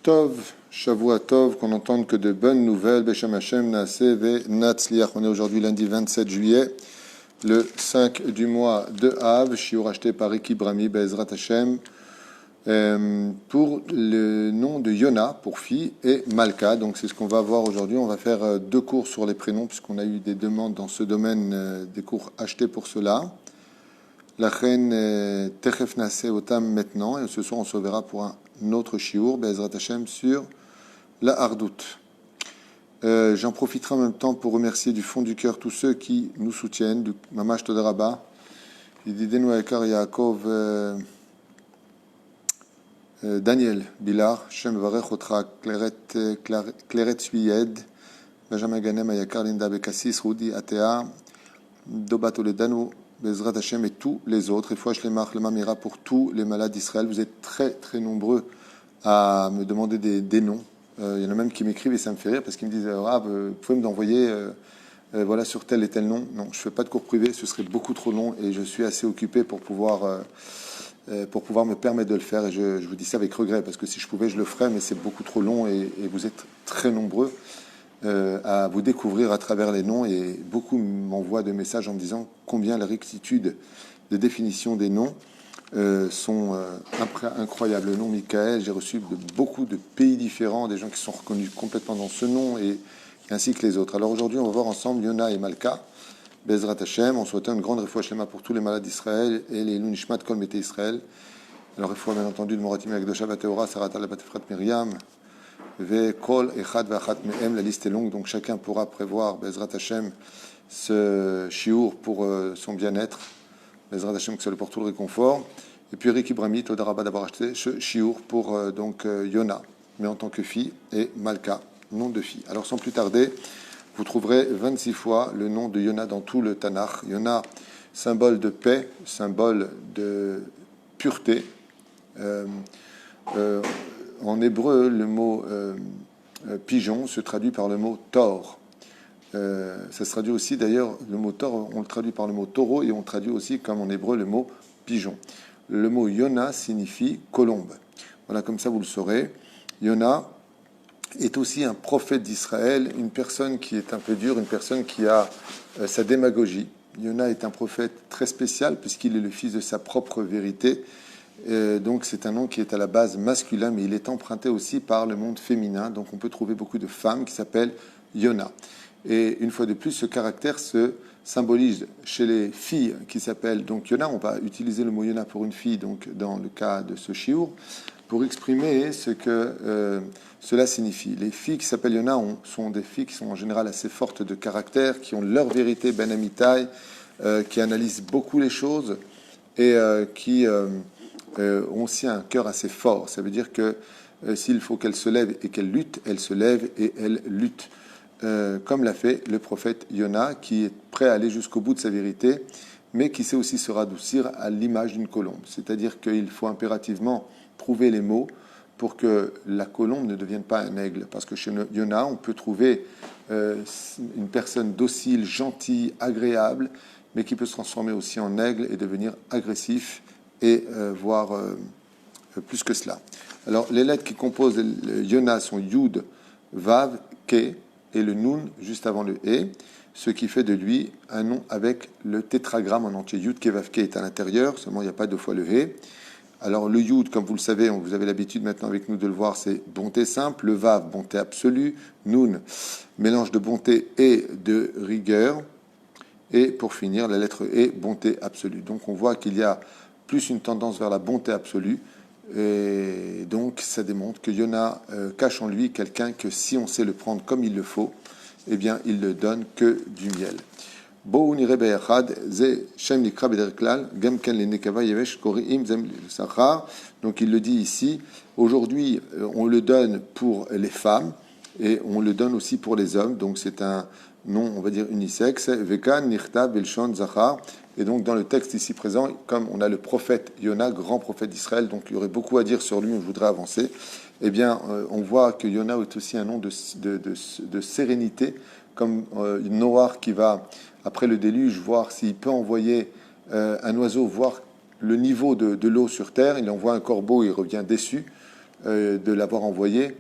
Tov, Shavua Tov, qu'on n'entende que de bonnes nouvelles. Beshem Hashem, Naaseh ve Natzliach. On est aujourd'hui lundi 27 juillet, le 5 du mois de Av, shiur acheté par Ricky Brami, Be'ezrat Hashem, pour le nom de Yona, pour fille, et Malka. Donc c'est ce qu'on va voir aujourd'hui. On va faire deux cours sur les prénoms, puisqu'on a eu des demandes dans ce domaine, des cours achetés pour cela. La reine Techef Naaseh Otam maintenant, et ce soir on se verra pour un autre shiur, Be'ezrat Hashem, sur la Hardout. J'en profiterai en même temps pour remercier du fond du cœur tous ceux qui nous soutiennent, du Mamash Todaraba, Yididenu Aikar Yaakov, Daniel Bilar, Shem Varech Otra, Claret Suyed, Benjamin Ganem Ayakar Linda Bekassis, Rudi Atea, Dobat Toledano, Bezrat Hashem et tous les autres. Et fois, je les marque le Mamira pour tous les malades d'Israël. Vous êtes très, très nombreux à me demander des noms. Il y en a même qui m'écrivent et ça me fait rire parce qu'ils me disent vous pouvez me l'envoyer voilà, sur tel et tel nom. Non, je ne fais pas de cours privé, ce serait beaucoup trop long et je suis assez occupé pour pouvoir me permettre de le faire. Et je vous dis ça avec regret parce que si je pouvais, je le ferais, mais c'est beaucoup trop long et vous êtes très nombreux à vous découvrir à travers les noms et beaucoup m'envoient de messages en me disant combien la rectitude des définitions des noms sont incroyables. Le nom Michael, j'ai reçu de beaucoup de pays différents, des gens qui sont reconnus complètement dans ce nom et ainsi que les autres. Alors aujourd'hui, on va voir ensemble Yona et Malka, Bezrat Hashem. On souhaite une grande réfoua shlema pour tous les malades d'Israël et les Nishmat Kol Mete Israël. Alors réfoua bien entendu de Moratim Akdosha Vateora, Sarata la Batefrat Miriam, Kol Echad Vachat Mehem. La liste est longue, donc chacun pourra prévoir Bezrat Hashem ce shiur pour son bien-être. Bezrat Hashem que ça lui porte tout le réconfort. Et puis Ricky Brami, Todaraba d'avoir acheté ce shiur pour Yona, mais en tant que fille, et Malka, nom de fille. Alors sans plus tarder, vous trouverez 26 fois le nom de Yona dans tout le Tanakh. Yona, symbole de paix, symbole de pureté. En hébreu, le mot pigeon se traduit par le mot tor. Ça se traduit aussi, d'ailleurs, le mot tor, on le traduit par le mot taureau et on traduit aussi, comme en hébreu, le mot pigeon. Le mot Yona signifie colombe. Voilà, comme ça vous le saurez. Yona est aussi un prophète d'Israël, une personne qui est un peu dure, une personne qui a sa démagogie. Yona est un prophète très spécial puisqu'il est le fils de sa propre vérité. Donc c'est un nom qui est à la base masculin, mais il est emprunté aussi par le monde féminin. Donc on peut trouver beaucoup de femmes qui s'appellent Yona. Et une fois de plus, ce caractère se symbolise chez les filles qui s'appellent donc Yona. On va utiliser le mot Yona pour une fille, donc dans le cas de ce shiur, pour exprimer ce que cela signifie. Les filles qui s'appellent Yona sont des filles qui sont en général assez fortes de caractère, qui ont leur vérité ben amitai, qui analysent beaucoup les choses et qui ont aussi un cœur assez fort. Ça veut dire que s'il faut qu'elles se lèvent et qu'elles luttent, elles se lèvent et elles luttent. Comme l'a fait le prophète Yona, qui est prêt à aller jusqu'au bout de sa vérité, mais qui sait aussi se radoucir à l'image d'une colombe. C'est-à-dire qu'il faut impérativement trouver les mots pour que la colombe ne devienne pas un aigle. Parce que chez Yona, on peut trouver une personne docile, gentille, agréable, mais qui peut se transformer aussi en aigle et devenir agressif, et voire plus que cela. Alors, les lettres qui composent le Yona sont Yud, Vav, Ke, et le Nun juste avant le E, ce qui fait de lui un nom avec le tétragramme en entier. Yud, Ke, Vav, Ke est à l'intérieur, seulement il n'y a pas deux fois le E. Alors le Yud, comme vous le savez, vous avez l'habitude maintenant avec nous de le voir, c'est bonté simple. Le Vav, bonté absolue. Nun, mélange de bonté et de rigueur. Et pour finir, la lettre E, bonté absolue. Donc on voit qu'il y a plus une tendance vers la bonté absolue. Et donc, ça démontre que Yona cache en lui quelqu'un que si on sait le prendre comme il le faut, eh bien, il ne donne que du miel. Donc, il le dit ici. Aujourd'hui, on le donne pour les femmes et on le donne aussi pour les hommes. Donc, c'est un nom, on va dire, unisexe. Vekan, Nirta, Belshon, Zachar. Et donc, dans le texte ici présent, comme on a le prophète Yona, grand prophète d'Israël, donc il y aurait beaucoup à dire sur lui, mais je voudrais avancer. Eh bien, on voit que Yona est aussi un nom de sérénité, comme Noach qui va, après le déluge, voir s'il peut envoyer un oiseau, voir le niveau de l'eau sur terre. Il envoie un corbeau, il revient déçu. de l'avoir envoyé,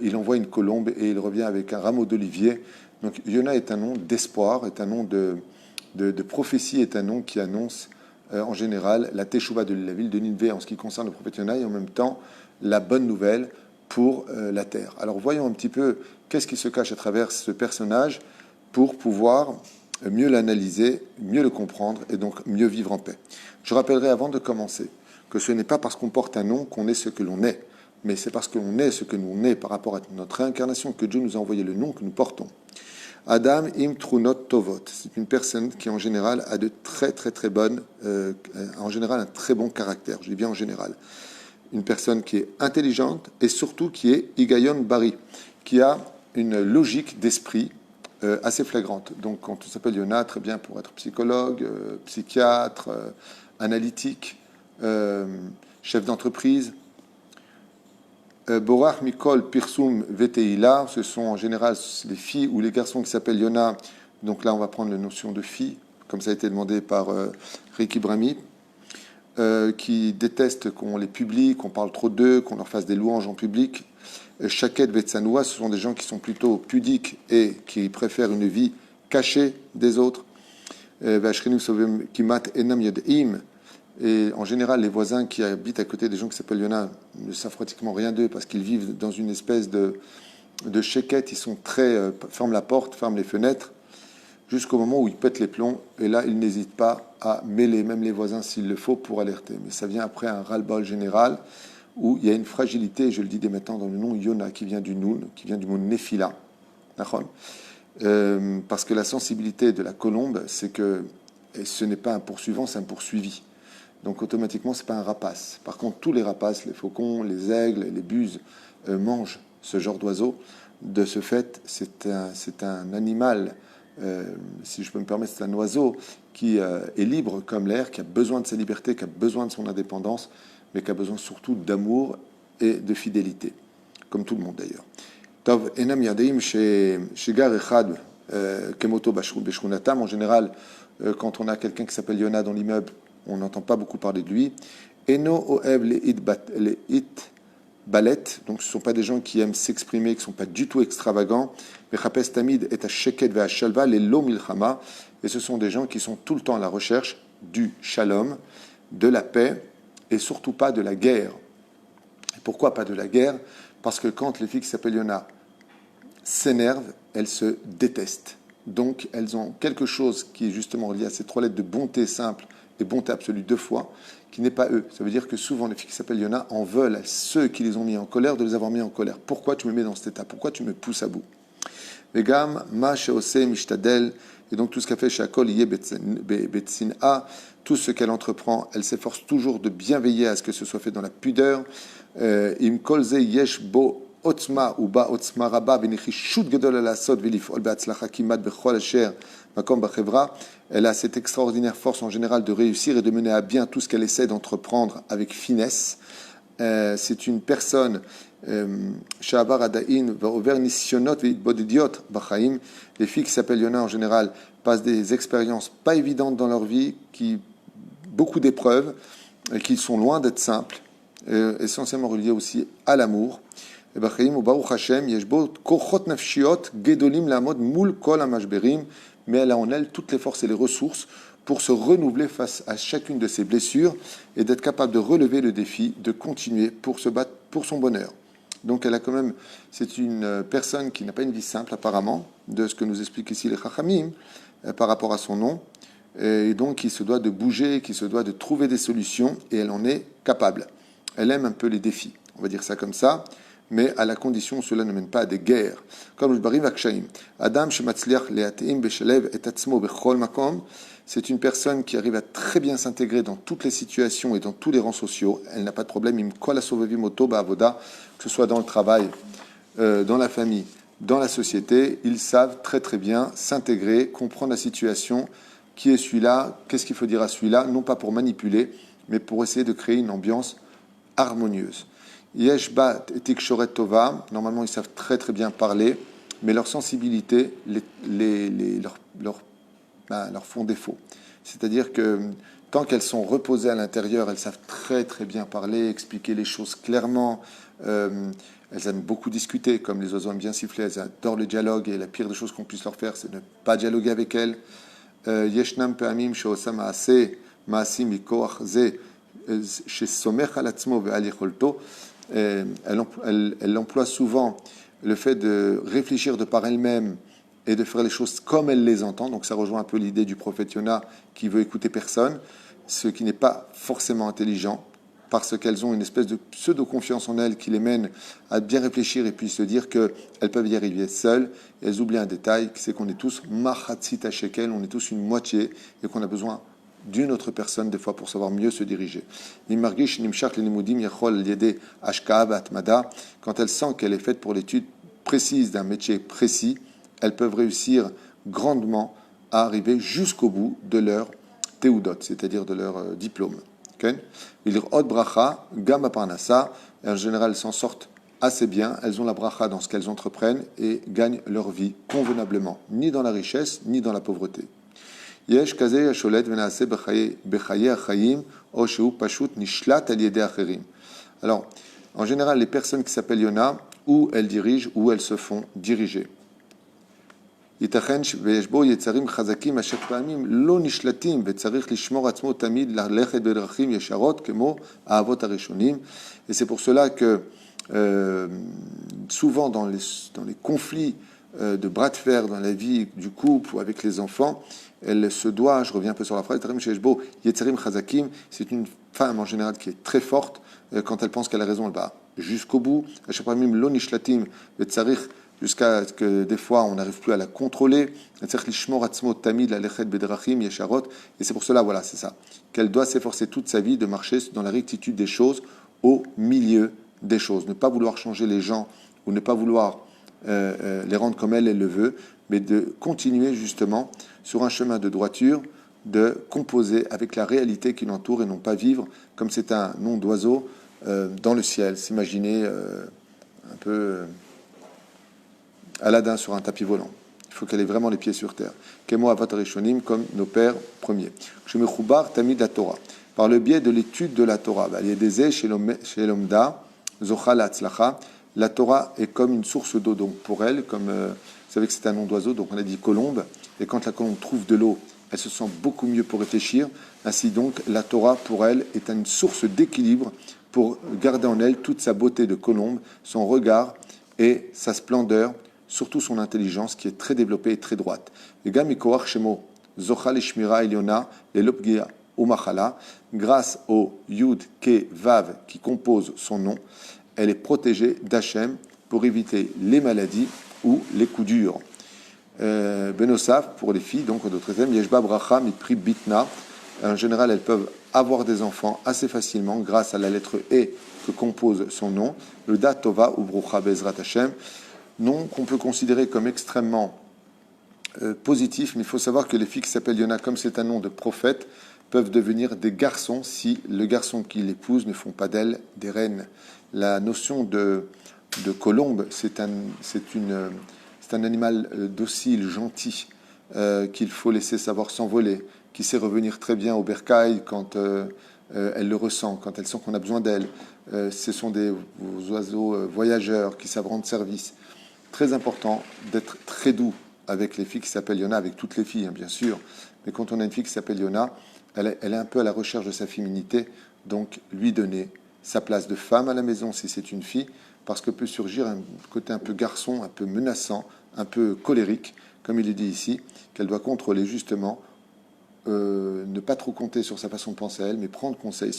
il envoie une colombe et il revient avec un rameau d'olivier. Donc Yona est un nom d'espoir, est un nom de prophétie, est un nom qui annonce en général la Teshuvah de la ville de Nineveh en ce qui concerne le prophète Yona et en même temps la bonne nouvelle pour la terre. Alors voyons un petit peu qu'est-ce qui se cache à travers ce personnage pour pouvoir mieux l'analyser, mieux le comprendre et donc mieux vivre en paix. Je rappellerai avant de commencer que ce n'est pas parce qu'on porte un nom qu'on est ce que l'on est, mais c'est parce que l'on est ce que l'on est par rapport à notre réincarnation que Dieu nous a envoyé le nom que nous portons. Adam im trunot tovot, c'est une personne qui en général a de très bonnes, en général un très bon caractère, je dis bien en général. Une personne qui est intelligente et surtout qui est higayon bari, qui a une logique d'esprit assez flagrante. Donc quand on s'appelle Yona, très bien pour être psychologue, psychiatre, analytique, chef d'entreprise. Borach Mikol Pirsum Veteila, ce sont en général les filles ou les garçons qui s'appellent Yona. Donc là, on va prendre la notion de fille, comme ça a été demandé par Ricky Brami, qui détestent qu'on les publie, qu'on parle trop d'eux, qu'on leur fasse des louanges en public. Shaket Vetsanoua, ce sont des gens qui sont plutôt pudiques et qui préfèrent une vie cachée des autres. Vashrenim Sovem Kimat Enam Yod'im. Et en général, les voisins qui habitent à côté des gens qui s'appellent Yona ne savent pratiquement rien d'eux parce qu'ils vivent dans une espèce de chéquette. Ils sont très ferment la porte, ferment les fenêtres, jusqu'au moment où ils pètent les plombs. Et là, ils n'hésitent pas à mêler même les voisins s'il le faut pour alerter. Mais ça vient après un ras-le-bol général où il y a une fragilité, je le dis dès maintenant dans le nom Yona, qui vient du Noun, qui vient du mot Nephila. Parce que la sensibilité de la colombe, c'est que ce n'est pas un poursuivant, c'est un poursuivi. Donc automatiquement, ce n'est pas un rapace. Par contre, tous les rapaces, les faucons, les aigles, les buses, mangent ce genre d'oiseaux. De ce fait, c'est un animal, si je peux me permettre, c'est un oiseau qui est libre comme l'air, qui a besoin de sa liberté, qui a besoin de son indépendance, mais qui a besoin surtout d'amour et de fidélité, comme tout le monde d'ailleurs. Tov enam yadeim shegar echad kemoto beshchunatam. En général, quand on a quelqu'un qui s'appelle Yona dans l'immeuble, on n'entend pas beaucoup parler de lui. Eno oev le it balet, donc ce ne sont pas des gens qui aiment s'exprimer, qui ne sont pas du tout extravagants. Vechapes tamid et sheket ve'ashalva les lo milchama, et ce sont des gens qui sont tout le temps à la recherche du shalom, de la paix, et surtout pas de la guerre. Et pourquoi pas de la guerre? Parce que quand les filles qui s'appellent Yona s'énervent, elles se détestent. Donc elles ont quelque chose qui est justement lié à ces trois lettres de bonté simple et bonté absolue deux fois, qui n'est pas eux. Ça veut dire que souvent les filles qui s'appellent Yona en veulent à ceux qui les ont mis en colère de les avoir mis en colère. Pourquoi tu me mets dans cet état? Pourquoi tu me pousses à bout? Vegam ma sheose mishtadel, et donc tout ce qu'a fait Shakol yé betzina, tout ce qu'elle entreprend, elle s'efforce toujours de bien veiller à ce que ce soit fait dans la pudeur. Im kolze yesh bo otzma ou ba otzma rabba v'nechishut gedol alasot v'lifol be'atzlacha kimat bechol asher makom bachevra. Elle a cette extraordinaire force en général de réussir et de mener à bien tout ce qu'elle essaie d'entreprendre avec finesse. C'est une personne Sha'avar Adain va over nisyonot ve'itbodidiot b'chaim. Les filles qui s'appellent Yona en général passent des expériences pas évidentes dans leur vie, beaucoup d'épreuves, qui sont loin d'être simples, essentiellement reliées aussi à l'amour. Et b'chaim ou baruch Hashem yeshbo kochot nafshiot gedolim lamod mul kol hamashberim. Mais elle a en elle toutes les forces et les ressources pour se renouveler face à chacune de ses blessures et d'être capable de relever le défi, de continuer pour se battre pour son bonheur. Donc elle a quand même, c'est une personne qui n'a pas une vie simple apparemment, de ce que nous expliquent ici les Chachamim, par rapport à son nom, et donc qui se doit de bouger, qui se doit de trouver des solutions, et elle en est capable. Elle aime un peu les défis, on va dire ça comme ça, mais à la condition où cela ne mène pas à des guerres. Comme le Bari Vakshaim. Adam shematzliach leateim beshalev et atzmo bechol makom. C'est une personne qui arrive à très bien s'intégrer dans toutes les situations et dans tous les rangs sociaux. Elle n'a pas de problème. Im kol asovevim oto ba'avoda, que ce soit dans le travail, dans la famille, dans la société. Ils savent très bien s'intégrer, comprendre la situation. Qui est celui-là? Qu'est-ce qu'il faut dire à celui-là? Non pas pour manipuler, mais pour essayer de créer une ambiance harmonieuse. Yeshbat et Tikshoret Tova, normalement ils savent très bien parler, mais leur sensibilité leur font défaut. C'est-à-dire que tant qu'elles sont reposées à l'intérieur, elles savent très très bien parler, expliquer les choses clairement. Elles aiment beaucoup discuter, comme les oiseaux aiment bien siffler. Elles adorent le dialogue et la pire des choses qu'on puisse leur faire, c'est de ne pas dialoguer avec elles. Yeshnam pe'amim she'osa ma'aseh ma'asim mikoach zeh shesomech al atzmo ve'al yecholto. Elle emploie souvent le fait de réfléchir de par elle-même et de faire les choses comme elle les entend. Donc ça rejoint un peu l'idée du prophète Yona qui veut écouter personne, ce qui n'est pas forcément intelligent, parce qu'elles ont une espèce de pseudo-confiance en elles qui les mène à bien réfléchir et puis se dire qu'elles peuvent y arriver seules. Et elles oublient un détail, c'est qu'on est tous machatzit shekel, on est tous une moitié et qu'on a besoin d'une autre personne des fois pour savoir mieux se diriger. Quand elle sent qu'elle est faite pour l'étude précise d'un métier précis, elles peuvent réussir grandement à arriver jusqu'au bout de leur théoudot, c'est-à-dire de leur diplôme. En général, elles s'en sortent assez bien. Elles ont la bracha dans ce qu'elles entreprennent et gagnent leur vie convenablement, ni dans la richesse, ni dans la pauvreté. Alors, en général, les personnes qui s'appellent Yona, ou elles dirigent, ou elles se font diriger. ייתכן ויש בו יצרים חזקים אשר פעמים לא נשלטים וצריך לשמור עצמו תמיד ללכת בדרכים ישרות כמו האבות הראשונים. Et c'est pour cela que souvent dans les conflits de bras de fer dans la vie du couple ou avec les enfants, elle se doit, je reviens un peu sur la phrase, c'est une femme en général qui est très forte. Quand elle pense qu'elle a raison, elle va jusqu'au bout. Jusqu'à ce que des fois on n'arrive plus à la contrôler. Et c'est pour cela, voilà, c'est ça, qu'elle doit s'efforcer toute sa vie de marcher dans la rectitude des choses, au milieu des choses. Ne pas vouloir changer les gens ou ne pas vouloir les rendre comme elle le veut, mais de continuer justement sur un chemin de droiture, de composer avec la réalité qui l'entoure et non pas vivre comme c'est un nom d'oiseau dans le ciel, s'imaginer un peu Aladdin sur un tapis volant. Il faut qu'elle ait vraiment les pieds sur terre. Kemo avat harishonim, comme nos pères premiers. Shemechubar tamid la Torah. Par le biais de l'étude de la Torah, yedeze shelomda zochal hatzlacha. La Torah est comme une source d'eau, donc pour elle, comme vous savez que c'est un nom d'oiseau, donc on a dit colombe, et quand la colombe trouve de l'eau, elle se sent beaucoup mieux pour réfléchir. Ainsi donc, la Torah pour elle est une source d'équilibre pour garder en elle toute sa beauté de colombe, son regard et sa splendeur, surtout son intelligence qui est très développée et très droite. Grâce au Yud, Ke, Vav qui compose son nom, elle est protégée d'Hachem pour éviter les maladies ou les coups durs. Benosaf, pour les filles, donc d'autres thèmes, Yeshba Bracha Mipri Bitna. En général, elles peuvent avoir des enfants assez facilement grâce à la lettre E que compose son nom, le Da Tova ou Brucha Bezrat Hashem. Nom qu'on peut considérer comme extrêmement positif, mais il faut savoir que les filles qui s'appellent Yona, comme c'est un nom de prophète, peuvent devenir des garçons si le garçon qui l'épouse ne font pas d'elle des reines. La notion de colombe, c'est un animal docile, gentil, qu'il faut laisser savoir s'envoler, qui sait revenir très bien au bercail quand elle le ressent, quand elle sent qu'on a besoin d'elle. Ce sont des oiseaux voyageurs qui savent rendre service. Très important d'être très doux avec les filles qui s'appellent Yona, avec toutes les filles, hein, bien sûr. Mais quand on a une fille qui s'appelle Yona, elle est un peu à la recherche de sa féminité, donc lui donner sa place de femme à la maison si c'est une fille, parce que peut surgir un côté un peu garçon, un peu menaçant, un peu colérique, comme il est dit ici, qu'elle doit contrôler justement, ne pas trop compter sur sa façon de penser à elle, mais prendre conseil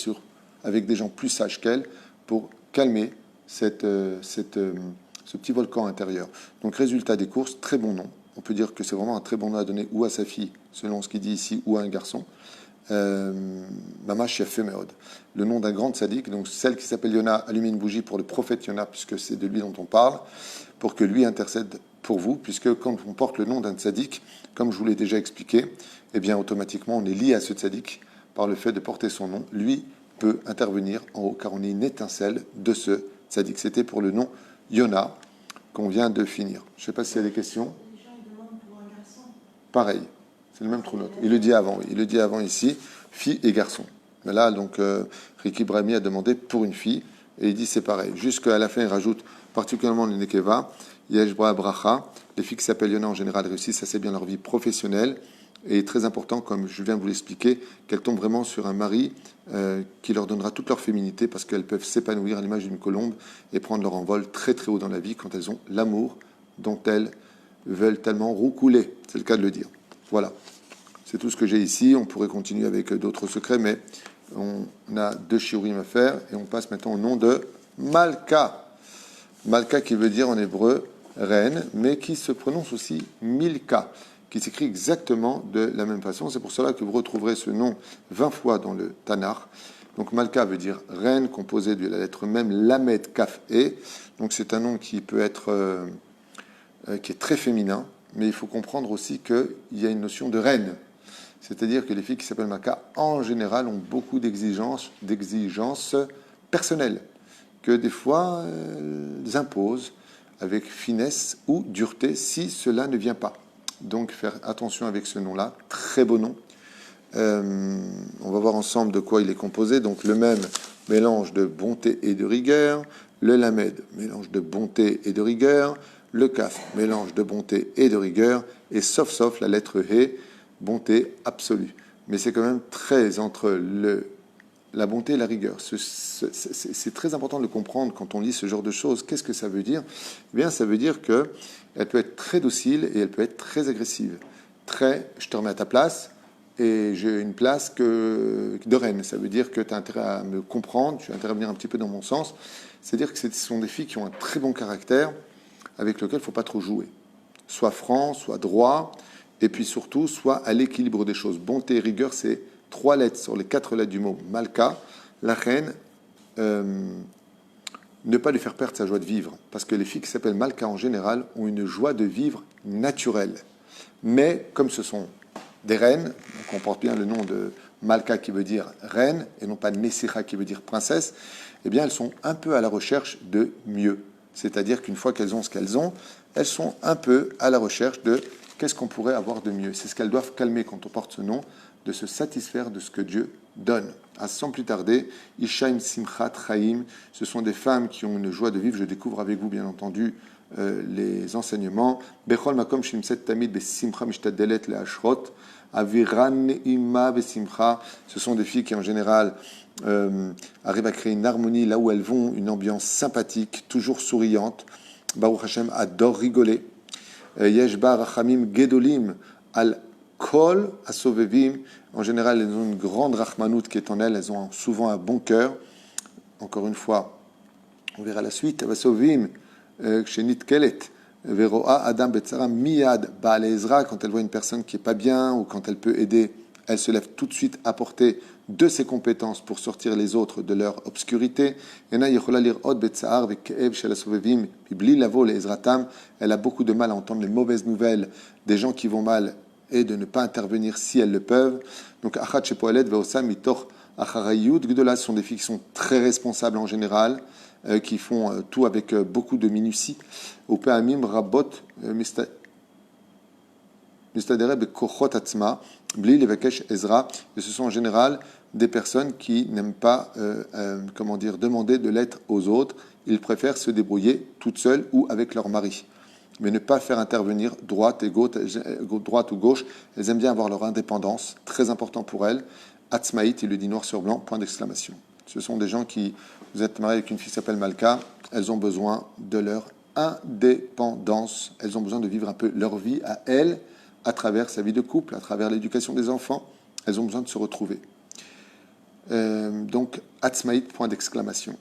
avec des gens plus sages qu'elle pour calmer ce petit volcan intérieur. Donc résultat des courses, très bon nom. On peut dire que c'est vraiment un très bon nom à donner ou à sa fille, selon ce qu'il dit ici, ou à un garçon. Mamash Yafemeod, le nom d'un grand tzaddik, donc celle qui s'appelle Yona, allumez une bougie pour le prophète Yona, puisque c'est de lui dont on parle, pour que lui intercède pour vous, puisque quand on porte le nom d'un tzaddik, comme je vous l'ai déjà expliqué, eh bien automatiquement on est lié à ce tzaddik par le fait de porter son nom. Lui peut intervenir en haut, car on est une étincelle de ce tzaddik. C'était pour le nom Yona qu'on vient de finir. Je ne sais pas s'il y a des questions. Les gens demandent pour un garçon. Pareil. C'est le même trou note. Il le dit avant, oui. Il le dit avant ici, fille et garçon. Mais là, donc, Ricky Brahmi a demandé pour une fille, et il dit c'est pareil. Jusqu'à la fin, il rajoute particulièrement le Nekeva, Yeshbra Bracha. Les filles qui s'appellent Yona en général réussissent assez bien leur vie professionnelle. Et très important, comme je viens de vous l'expliquer, qu'elles tombent vraiment sur un mari qui leur donnera toute leur féminité parce qu'elles peuvent s'épanouir à l'image d'une colombe et prendre leur envol très très haut dans la vie quand elles ont l'amour dont elles veulent tellement roucouler. C'est le cas de le dire. Voilà. C'est tout ce que j'ai ici. On pourrait continuer avec d'autres secrets, mais on a 2 shiurim à faire et on passe maintenant au nom de Malka. Malka qui veut dire en hébreu reine, mais qui se prononce aussi Milka, qui s'écrit exactement de la même façon. C'est pour cela que vous retrouverez ce nom 20 fois dans le Tanakh. Donc Malka veut dire reine, composée de la lettre même Lamed Kaf E. Donc c'est un nom qui peut être qui est très féminin, mais il faut comprendre aussi qu'il y a une notion de reine. C'est-à-dire que les filles qui s'appellent Malka, en général, ont beaucoup d'exigences personnelles, que des fois, elles imposent avec finesse ou dureté si cela ne vient pas. Donc, faire attention avec ce nom-là, très beau nom. On va voir ensemble de quoi il est composé. Donc, le même mélange de bonté et de rigueur. Le Lamed, mélange de bonté et de rigueur. Le Kaf, mélange de bonté et de rigueur. Et sauf la lettre He, bonté absolue. Mais c'est quand même très entre la bonté et la rigueur. C'est très important de le comprendre quand on lit ce genre de choses. Qu'est-ce que ça veut dire ? Eh bien, ça veut dire qu'elle peut être très docile et elle peut être très agressive. Je te remets à ta place et j'ai une place de reine. Ça veut dire que tu as intérêt à me comprendre, tu as intérêt à venir un petit peu dans mon sens. C'est-à-dire que ce sont des filles qui ont un très bon caractère avec lequel il ne faut pas trop jouer. Soit franc, soit droit, et puis surtout, soit à l'équilibre des choses. Bonté et rigueur, c'est 3 lettres sur les 4 lettres du mot Malka. La reine, ne pas lui faire perdre sa joie de vivre. Parce que les filles qui s'appellent Malka en général ont une joie de vivre naturelle. Mais comme ce sont des reines, donc on porte bien le nom de Malka qui veut dire reine, et non pas Nessicha qui veut dire princesse, eh bien elles sont un peu à la recherche de mieux. C'est-à-dire qu'une fois qu'elles ont ce qu'elles ont, elles sont un peu à la recherche de qu'est-ce qu'on pourrait avoir de mieux. C'est ce qu'elles doivent calmer quand on porte ce nom, de se satisfaire de ce que Dieu donne. Sans plus tarder, Ishaim Simchat Chaim, ce sont des femmes qui ont une joie de vivre. Je découvre avec vous, bien entendu, les enseignements. Bechol makom shimset tamid besimcha mishtadelet leashrot. Aviran ne'ima besimcha. Ce sont des filles qui, en général, arrivent à créer une harmonie là où elles vont, une ambiance sympathique, toujours souriante. Baruch Hashem adore rigoler. Yesh ba rachamim gedolim al kol asovevim. En général, elles ont une grande rachmanout qui est en elles. Elles ont souvent un bon cœur. Encore une fois, on verra la suite. Vasovim kshenit kelet veroa adam betzara miyad baal ezra. Quand elle voit une personne qui est pas bien ou quand elle peut aider, elle se lève tout de suite à porter de ses compétences pour sortir les autres de leur obscurité. Elle a beaucoup de mal à entendre les mauvaises nouvelles des gens qui vont mal et de ne pas intervenir si elles le peuvent. Donc, ce sont des filles qui sont très responsables en général, qui font tout avec beaucoup de minutie. Et ce sont en général des personnes qui n'aiment pas demander de l'aide aux autres. Ils préfèrent se débrouiller toutes seules ou avec leur mari. Mais ne pas faire intervenir droite ou gauche. Elles aiment bien avoir leur indépendance, très important pour elles. Atzmaït, il le dit noir sur blanc, point d'exclamation. Ce sont des gens qui, vous êtes mariés avec une fille qui s'appelle Malka, elles ont besoin de leur indépendance. Elles ont besoin de vivre un peu leur vie à elles, à travers sa vie de couple, à travers l'éducation des enfants. Elles ont besoin de se retrouver. Donc, Atzmaït, point d'exclamation.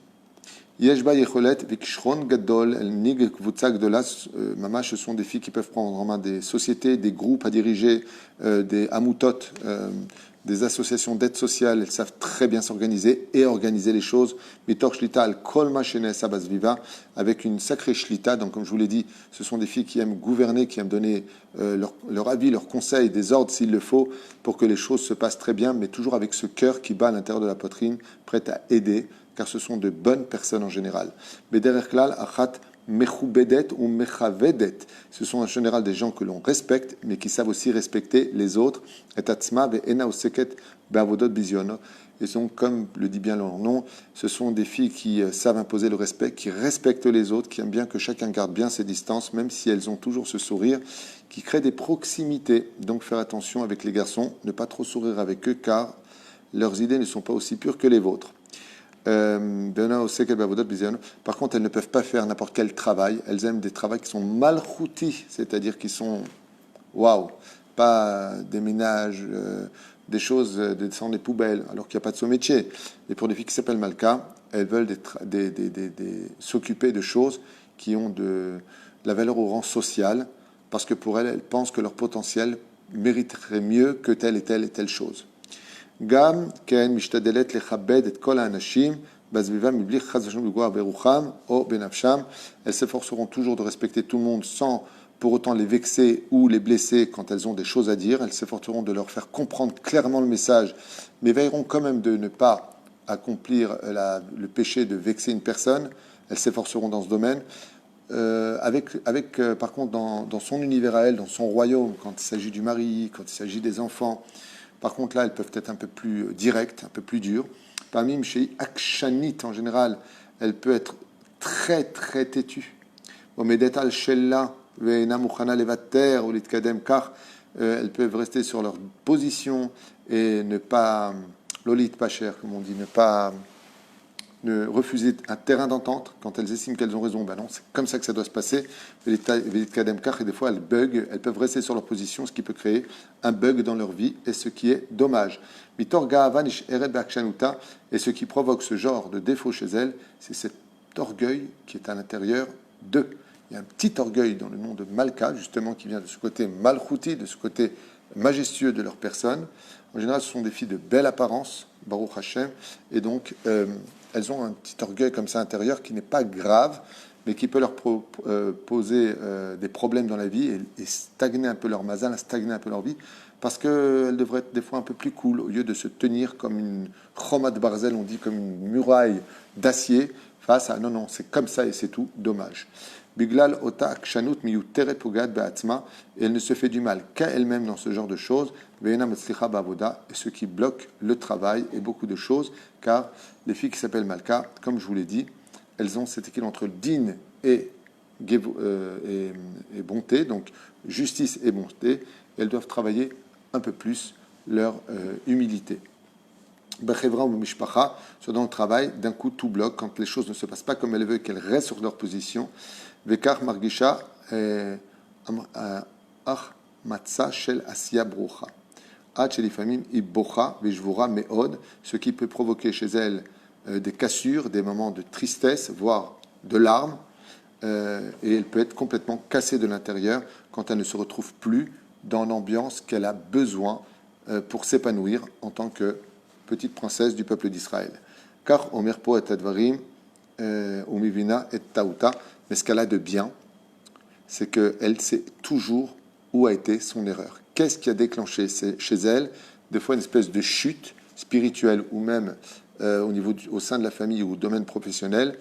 Yeshba Yecholet, Vikshron Gadol, El Nig Kvutzak de las, Mamash, ce sont des filles qui peuvent prendre en main des sociétés, des groupes à diriger, des amutot, des associations d'aide sociale. Elles savent très bien s'organiser et organiser les choses. Mitor Shlita al Kol Mashene Sabas Viva, avec une sacrée Shlita. Donc, comme je vous l'ai dit, ce sont des filles qui aiment gouverner, qui aiment donner leur avis, leurs conseils, des ordres s'il le faut, pour que les choses se passent très bien, mais toujours avec ce cœur qui bat à l'intérieur de la poitrine, prêt à aider, car ce sont de bonnes personnes en général. Mais derrière Klal, Achat mechubedet ou mechavedet. Ce sont en général des gens que l'on respecte, mais qui savent aussi respecter les autres. Et atzma ve'ena oseket be'avodot biziono. Et donc, comme le dit bien leur nom, ce sont des filles qui savent imposer le respect, qui respectent les autres, qui aiment bien que chacun garde bien ses distances, même si elles ont toujours ce sourire, qui crée des proximités. Donc, faire attention avec les garçons, ne pas trop sourire avec eux, car leurs idées ne sont pas aussi pures que les vôtres. Par contre, elles ne peuvent pas faire n'importe quel travail. Elles aiment des travaux qui sont malchoutis, c'est-à-dire qui sont waouh, pas des ménages, des choses, descendre les poubelles, alors qu'il n'y a pas de ce métier. Et pour des filles qui s'appellent Malka, elles veulent s'occuper de choses qui ont de la valeur au rang social, parce que pour elles, elles pensent que leur potentiel mériterait mieux que telle et telle et telle chose. גם כן משתדלת לכבד את כל האנשים בסביבה מבלי חס ושלום לפגוע ברוחם או בנפשם. Elles s'efforceront toujours de respecter tout le monde sans pour autant les vexer ou les blesser quand elles ont des choses à dire. Elles s'efforceront de leur faire comprendre clairement le message, mais veilleront quand même de ne pas accomplir le péché de vexer une personne. Elles s'efforceront dans ce domaine. Par contre, dans son univers à elle, dans son royaume, quand il s'agit du mari, quand il s'agit des enfants, par contre, là, elles peuvent être un peu plus directes, un peu plus dures. Parmi chez Akshanit, en général, elle peut être très, très têtue. Elles peuvent rester sur leur position et ne pas, lolit pas cher, comme on dit, ne refuser un terrain d'entente quand elles estiment qu'elles ont raison. Ben non, c'est comme ça que ça doit se passer. Et des fois, elles bug, elles peuvent rester sur leur position, ce qui peut créer un bug dans leur vie, et ce qui est dommage. Et ce qui provoque ce genre de défaut chez elles, c'est cet orgueil qui est à l'intérieur d'eux. Il y a un petit orgueil dans le nom de Malka, justement, qui vient de ce côté malchouti, de ce côté majestueux de leur personne. En général, ce sont des filles de belle apparence, Baruch Hashem, et donc elles ont un petit orgueil comme ça intérieur qui n'est pas grave, mais qui peut leur poser des problèmes dans la vie et stagner un peu leur mazal, stagner un peu leur vie, parce qu'elles devraient être des fois un peu plus cool, au lieu de se tenir comme une chomat de barzel, on dit comme une muraille d'acier, face à non, c'est comme ça et c'est tout, dommage. Biglal ota akshanut miyuteret pugad be'atzma, et elle ne se fait du mal qu'à elle-même dans ce genre de choses, ve'ena metzlicha ba'avoda, et ce qui bloque le travail et beaucoup de choses, car les filles qui s'appellent Malka, comme je vous l'ai dit, elles ont cet équilibre entre din et bonté, donc justice et bonté, et elles doivent travailler un peu plus leur humilité. Bechevra ou mishpacha, soit dans le travail, d'un coup tout bloque, quand les choses ne se passent pas comme elles veulent, qu'elles restent sur leur position. Vekar margisha ach matza shel asiya brocha. Ad shelifamim ibocha vejvura meod, ce qui peut provoquer chez elles des cassures, des moments de tristesse, voire de larmes, et elle peut être complètement cassée de l'intérieur quand elle ne se retrouve plus dans l'ambiance qu'elle a besoin pour s'épanouir en tant que petite princesse du peuple d'Israël. Car Omer po et advarim umivina et tauta, mais ce qu'elle a de bien, c'est qu'elle sait toujours où a été son erreur. Qu'est-ce qui a déclenché chez elle, des fois une espèce de chute spirituelle ou même au sein de la famille ou au domaine professionnel,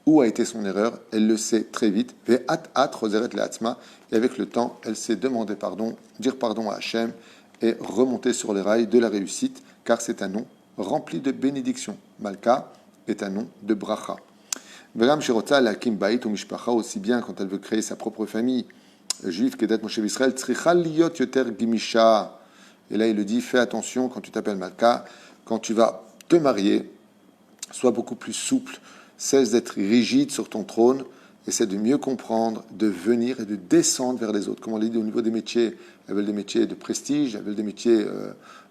où a été son erreur, elle le sait très vite. Et avec le temps, elle sait demander pardon, dire pardon à Hachem et remonter sur les rails de la réussite, car c'est un nom rempli de bénédictions. Malka est un nom de bracha. Aussi bien quand elle veut créer sa propre famille juive qu'Edat Moshe Israël, et là il le dit, fais attention quand tu t'appelles Malka, quand tu vas te marier, sois beaucoup plus souple, cesse d'être rigide sur ton trône, essaie de mieux comprendre, de venir et de descendre vers les autres. Comme on l'a dit au niveau des métiers, elles veulent des métiers de prestige, elles veulent des métiers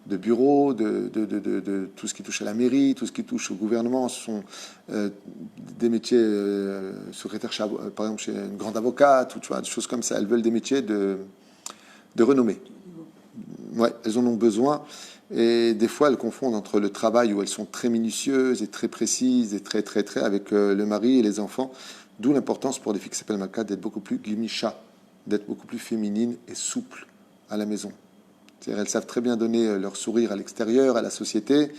de bureau, de tout ce qui touche à la mairie, tout ce qui touche au gouvernement. Ce sont des métiers secrétaire, par exemple, chez une grande avocate, ou tu vois, des choses comme ça. Elles veulent des métiers de renommée. Ouais, elles en ont besoin. Et des fois, elles confondent entre le travail où elles sont très minutieuses et très précises et très avec le mari et les enfants. D'où l'importance pour des filles qui s'appellent Malka d'être beaucoup plus gimisha, d'être beaucoup plus féminines et souples à la maison. C'est-à-dire, elles savent très bien donner leur sourire à l'extérieur, à la société,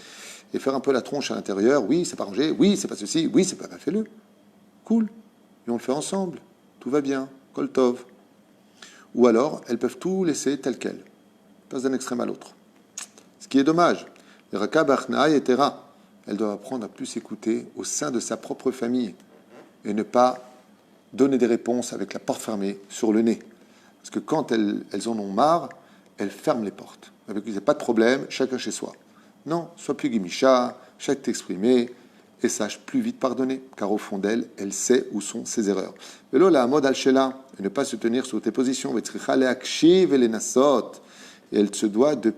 et faire un peu la tronche à l'intérieur. Oui, c'est pas rangé. Oui, c'est pas ceci. Oui, c'est pas fais-le. Cool. et on le fait ensemble. Tout va bien, kol tov. Ou alors, elles peuvent tout laisser tel quel, pas d'un extrême à l'autre. Ce qui est dommage. Elle doit apprendre à plus écouter au sein de sa propre famille et ne pas donner des réponses avec la porte fermée sur le nez. Parce que quand elles en ont marre, elles ferment les portes. Avec il n'y a pas de problème, chacun chez soi. Non, sois plus guimicha, chaque t'exprimer et sache plus vite pardonner, car au fond d'elle, elle sait où sont ses erreurs. Velo la mode al-shela, et ne pas se tenir sur tes positions. Et elle se doit de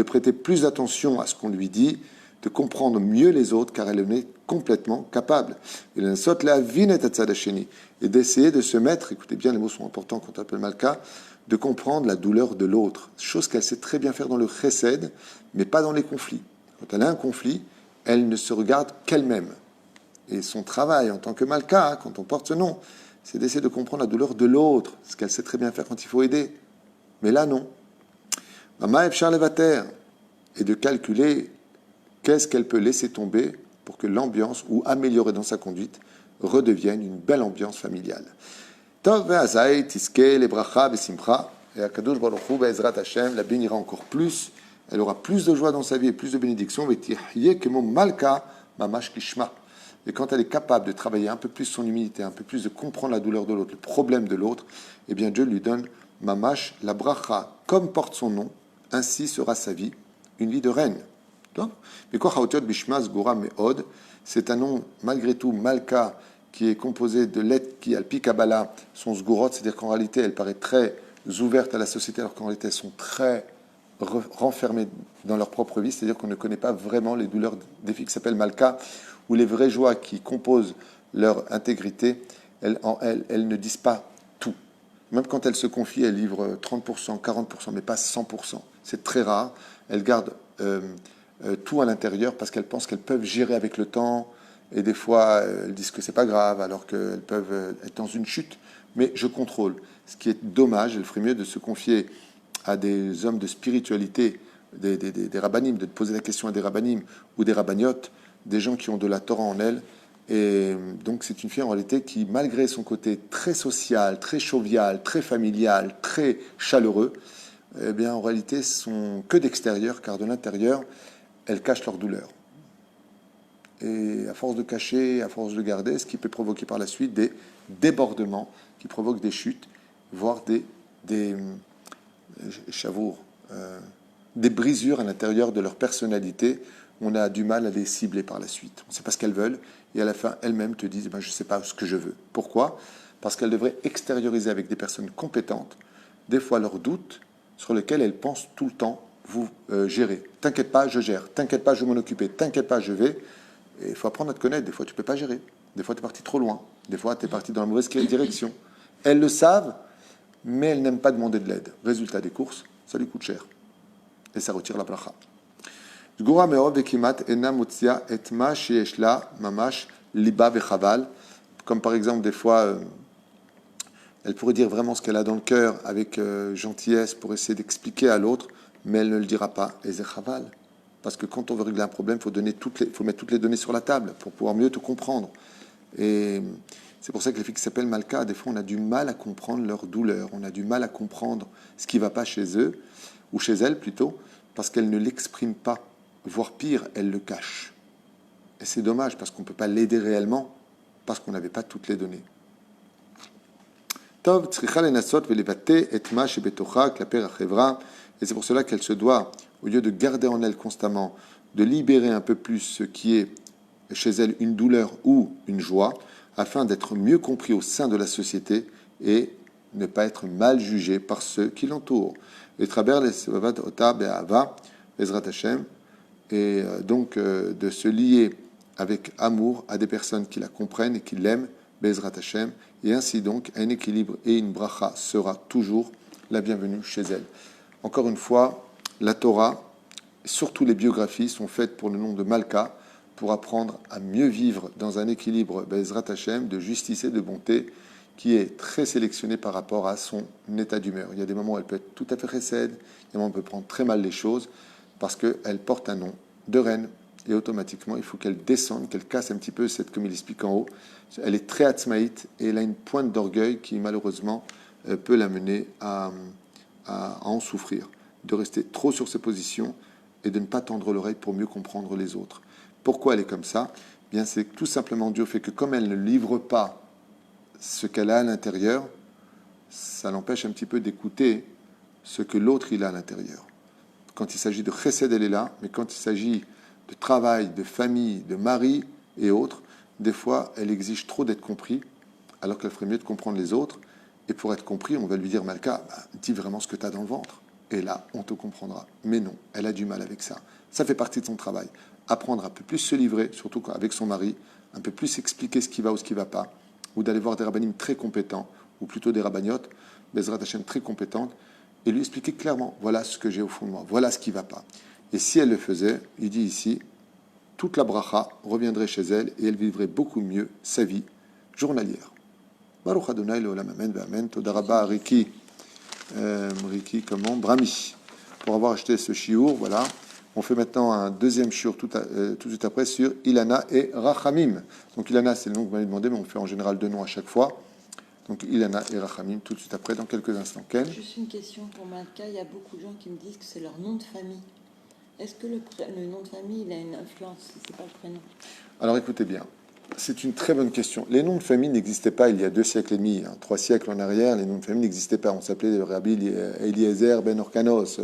prêter plus d'attention à ce qu'on lui dit, de comprendre mieux les autres, car elle en est complètement capable. Et d'essayer de se mettre, écoutez bien, les mots sont importants quand on appelle Malka, de comprendre la douleur de l'autre, chose qu'elle sait très bien faire dans le chesed, mais pas dans les conflits. Quand elle a un conflit, elle ne se regarde qu'elle-même. Et son travail en tant que Malka, quand on porte ce nom, c'est d'essayer de comprendre la douleur de l'autre, ce qu'elle sait très bien faire quand il faut aider. Mais là, non. Mama Efchar Levater, et de calculer qu'est-ce qu'elle peut laisser tomber pour que l'ambiance, ou améliorer dans sa conduite, redevienne une belle ambiance familiale. Tov ve'azai tiske le bracha besimcha, et Akadosh Baruch Hu be'ezrat Hashem la bénira encore plus, elle aura plus de joie dans sa vie et plus de bénédictions, ve'tihyeh kemo malka mamash kishma. Et quand elle est capable de travailler un peu plus son humilité, un peu plus de comprendre la douleur de l'autre, le problème de l'autre, eh bien Dieu lui donne mamash la bracha, comme porte son nom, ainsi sera sa vie, une vie de reine. Mais quoi Chaotiot Bishmas Gora Meod, c'est un nom malgré tout Malka qui est composé de lettres qui, Alpi Kabbalah, sont sgurot, c'est-à-dire qu'en réalité elles paraissent très ouvertes à la société, alors qu'en réalité elles sont très renfermées dans leur propre vie, c'est-à-dire qu'on ne connaît pas vraiment les douleurs des filles qui s'appellent Malka, ou les vraies joies qui composent leur intégrité, elles ne disent pas tout. Même quand elles se confient, elles livrent 30%, 40%, mais pas 100%. C'est très rare. Elles gardent tout à l'intérieur parce qu'elles pensent qu'elles peuvent gérer avec le temps. Et des fois, elles disent que c'est pas grave, alors qu'elles peuvent être dans une chute. Mais je contrôle. Ce qui est dommage, elle ferait mieux de se confier à des hommes de spiritualité, des rabbinim, de poser la question à des rabbinim ou des rabbagnotes, des gens qui ont de la Torah en elles. Et donc c'est une fille en réalité qui, malgré son côté très social, très jovial, très familial, très chaleureux, eh bien en réalité sont que d'extérieur, car de l'intérieur, elles cachent leur douleur. Et à force de cacher, à force de garder, ce qui peut provoquer par la suite des débordements, qui provoquent des chutes, voire des chavours, des brisures à l'intérieur de leur personnalité. On a du mal à les cibler par la suite. On ne sait pas ce qu'elles veulent, et à la fin, elles-mêmes te disent, je ne sais pas ce que je veux. Pourquoi ? Parce qu'elles devraient extérioriser avec des personnes compétentes, des fois leurs doutes, sur lesquels elles pensent tout le temps vous gérer. T'inquiète pas, je gère. T'inquiète pas, je vais m'en occuper. T'inquiète pas, je vais. Et il faut apprendre à te connaître. Des fois, tu ne peux pas gérer. Des fois, tu es parti trop loin. Des fois, tu es parti dans la mauvaise direction. Elles le savent, mais elles n'aiment pas demander de l'aide. Résultat des courses, ça lui coûte cher. Et ça retire la bracha. Comme par exemple, des fois, elle pourrait dire vraiment ce qu'elle a dans le cœur avec gentillesse pour essayer d'expliquer à l'autre, mais elle ne le dira pas. Et c'est chaval. Parce que quand on veut régler un problème, il faut mettre toutes les données sur la table pour pouvoir mieux te comprendre. Et c'est pour ça que les filles qui s'appellent Malka, des fois, on a du mal à comprendre leur douleur. On a du mal à comprendre ce qui ne va pas chez eux, ou chez elles plutôt, parce qu'elles ne l'expriment pas. Voire pire, elles le cachent. Et c'est dommage, parce qu'on ne peut pas l'aider réellement, parce qu'on n'avait pas toutes les données. Et c'est pour cela qu'elle se doit, au lieu de garder en elle constamment, de libérer un peu plus ce qui est chez elle une douleur ou une joie, afin d'être mieux compris au sein de la société et ne pas être mal jugé par ceux qui l'entourent. Et donc de se lier avec amour à des personnes qui la comprennent et qui l'aiment, Bezrat Hashem, et ainsi donc un équilibre et une bracha sera toujours la bienvenue chez elle. Encore une fois, la Torah, surtout les biographies, sont faites pour le nom de Malka, pour apprendre à mieux vivre dans un équilibre Bezrat Hashem de justice et de bonté qui est très sélectionné par rapport à son état d'humeur. Il y a des moments où elle peut être tout à fait chesed, il y a des moments où elle peut prendre très mal les choses parce qu'elle porte un nom de reine et automatiquement, il faut qu'elle descende, qu'elle casse un petit peu cette, comme il explique en haut. Elle est très atzmaït et elle a une pointe d'orgueil qui, malheureusement, peut l'amener à en souffrir, de rester trop sur ses positions et de ne pas tendre l'oreille pour mieux comprendre les autres. Pourquoi elle est comme ça? Bien, c'est tout simplement dû au fait que comme elle ne livre pas ce qu'elle a à l'intérieur, ça l'empêche un petit peu d'écouter ce que l'autre il a à l'intérieur. Quand il s'agit de chesed, elle est là, mais quand il s'agit de travail, de famille, de mari et autres, des fois, elle exige trop d'être compris, alors qu'elle ferait mieux de comprendre les autres. Et pour être compris, on va lui dire, Malka, dis vraiment ce que tu as dans le ventre. Et là, on te comprendra. Mais non, elle a du mal avec ça. Ça fait partie de son travail. Apprendre un peu plus se livrer, surtout avec son mari, un peu plus expliquer ce qui va ou ce qui ne va pas, ou d'aller voir des rabbinim très compétents, ou plutôt des rabbagnotes, Bezrat Hashem très compétentes, et lui expliquer clairement, voilà ce que j'ai au fond de moi, voilà ce qui ne va pas. Et si elle le faisait, il dit ici, toute la bracha reviendrait chez elle et elle vivrait beaucoup mieux sa vie journalière. Baruch Adonai leolam amen ve'amen. Toda rabba Riki, comment? Brahmi, pour avoir acheté ce chiour, voilà. On fait maintenant un deuxième chiour tout de suite après sur Ilana et Rachamim. Donc Ilana, c'est le nom que vous m'avez demandé, mais on fait en général 2 noms à chaque fois. Donc Ilana et Rachamim, tout de suite après, dans quelques instants. Ken? Juste une question pour Malka. Il y a beaucoup de gens qui me disent que c'est leur nom de famille. Est-ce que le nom de famille, il a une influence si ce n'est pas le prénom? Alors écoutez bien, c'est une très bonne question. Les noms de famille n'existaient pas il y a 2 siècles et demi, 3 siècles en arrière, les noms de famille n'existaient pas. On s'appelait Rabbi Eliezer ben Orkanos,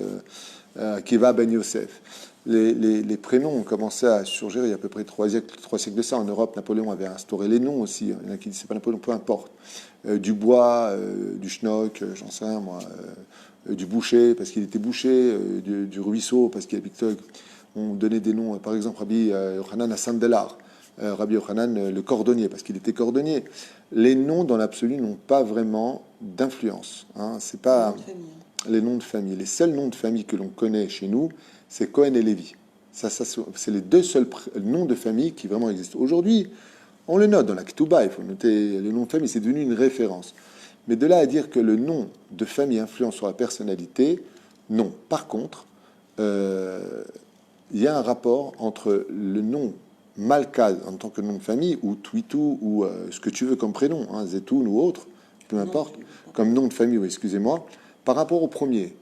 Akiva ben Yosef. Les prénoms ont commencé à surgir il y a à peu près 3 siècles de ça. En Europe, Napoléon avait instauré les noms aussi. Il y en a qui disent c'est pas Napoléon, peu importe. Du bois, du schnock, j'en sais rien moi, du boucher parce qu'il était boucher, du ruisseau parce qu'il habitait. On donnait des noms, par exemple Rabbi Yochanan à Saint-Delar, Rabbi Yochanan le cordonnier parce qu'il était cordonnier. Les noms dans l'absolu n'ont pas vraiment d'influence. Hein. C'est pas les noms de famille. Les seuls noms de famille que l'on connaît chez nous, c'est Cohen et Lévi. Ça, c'est les 2 seuls noms de famille qui vraiment existent. Aujourd'hui, on le note dans la Ketouba, il faut noter le nom de famille, c'est devenu une référence. Mais de là à dire que le nom de famille influence sur la personnalité, non. Par contre, il y a un rapport entre le nom Malka en tant que nom de famille, ou Twitou, ou ce que tu veux comme prénom, hein, Zetoun ou autre, peu importe, comme nom de famille, oui, excusez-moi, par rapport au premier.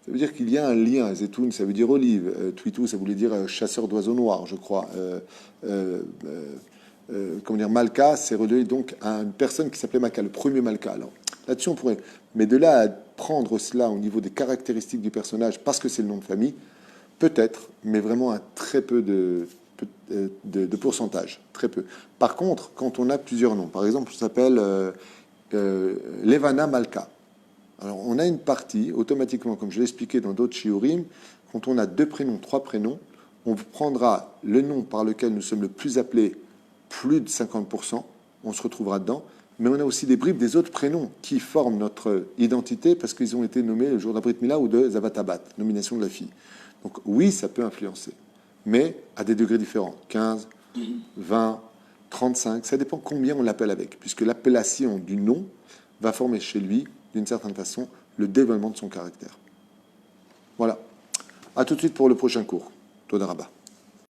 Ça veut dire qu'il y a un lien. Zetoun, ça veut dire olive. Twitou, ça voulait dire chasseur d'oiseaux noirs, je crois. Comment dire, Malka, c'est relié donc à une personne qui s'appelait Malka, le premier Malka. Alors, là-dessus, on pourrait. Mais de là à prendre cela au niveau des caractéristiques du personnage, parce que c'est le nom de famille, peut-être, mais vraiment un très peu de pourcentage. Très peu. Par contre, quand on a plusieurs noms, par exemple, ça s'appelle Levana Malka. Alors, on a une partie, automatiquement, comme je l'ai expliqué dans d'autres shiurim, quand on a 2 prénoms, 3 prénoms, on prendra le nom par lequel nous sommes le plus appelés, plus de 50%, on se retrouvera dedans, mais on a aussi des bribes des autres prénoms qui forment notre identité parce qu'ils ont été nommés le jour de la Brit Mila ou de Zavatabat, nomination de la fille. Donc oui, ça peut influencer, mais à des degrés différents, 15, 20, 35, ça dépend combien on l'appelle avec, puisque l'appellation du nom va former chez lui, d'une certaine façon, le dévoilement de son caractère. Voilà. À tout de suite pour le prochain cours. Toda Rabba.